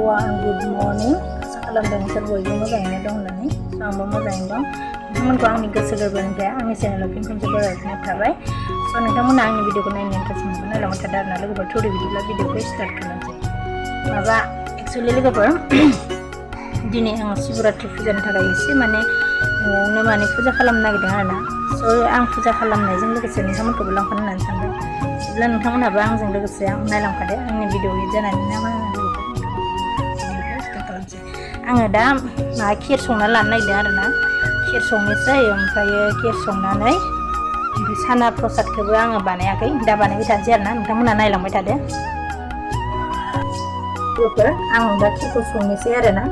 everyone, good morning. Salam dan serboygo moजाङैनो dं होननानै आंबो मोजाङैनो दं। नोंथांमोनखौ आंनि गोसो गोरबोनिफ्राय आंनि चेनेलाव फिन खनसे बरायनाय थाबाय। स' नोंथांमोना आंनि भिडिअखौ नायनो इन्टारेस्ट मोनगोन नायलांबाय थादो आरोना लोगोफोर। थौरि बिदिब्ला भिडिअखौ स्टार्ट खालामसै। माबा एक्चुअलि लोगोफोर दिनै आं शिवरात्रि फुजानि थाखाय एसे न'आवनो फुजा खालामनो नागिरदों आरोना। स' आं फुजा खालामनायजों लोगोसे नोंथांमोनखौबो लांफानो होननानै सानदों। बिदिब्ला नोंथांमोनहाबो आंजों लोगोसे नायलांफादो आंनि भिडिअ हिट जानानै ना मा खालामसै। आङो दा खिर संना लानो नागिरदों आरोना। खिर संनोसै ओमफ्रायो खिर संनानै साना प्रसादखौबो आङो बानायाखै दा बानायबाय थानोसै आरोना। नोंथांमोना नायलांबाय थादो। लोगोफोर आं दा खिरखौ संनोसै आरोना।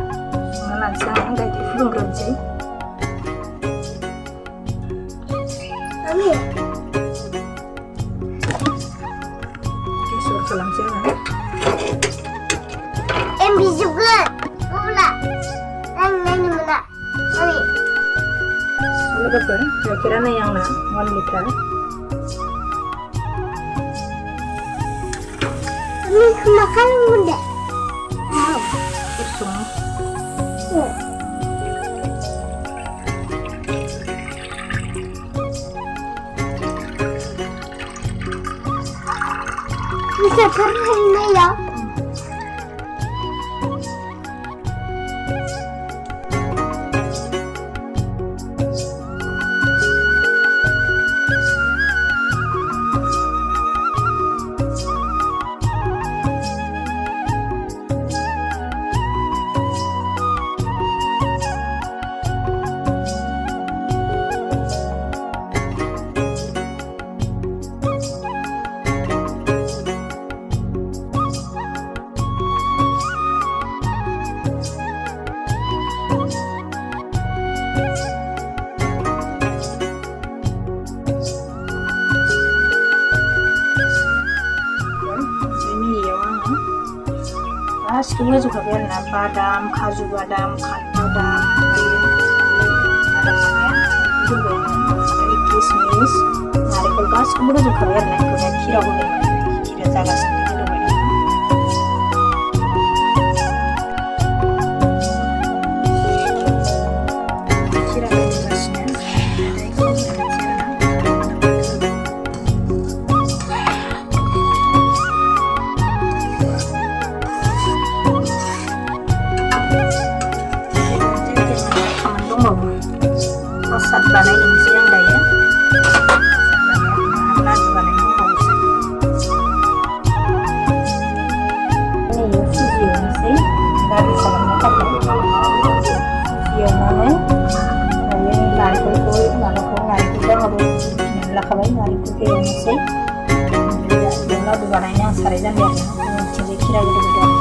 संना लानोसै आं गाइखेर फुदुंग्रोनोसै। गेसर खालामसै आङो। लोगोफोर गाइखेरा नै आंना 1 लिटार। Bisa terima ya. Gaसिखौबो होजोबखाबाय आरोना बादाम, काजु बादाम, काठबादाम, किसमिस, नारेंखल गासिखौबो होजोबखाबाय आरोना। बेखौ खिराव होगोन खिरा जागासिनो गोदौबाय दं। खिरा गोदौगासिनो प्रसाद बानायनोसै आं दायो। लादु बानायनो दंबावोसो। सुजि एवनोसै लादु खालामनो थाखाय। सुजि एवनानै दायो नारेंखलखौ आंहाबो सुनानै लाखाबाय। नारेंखलखौ एवनोसै। लादु बानायनो आं साराय जानबाय आरोना। जोंनिथिंजाय खिरा गोदौबाय दं।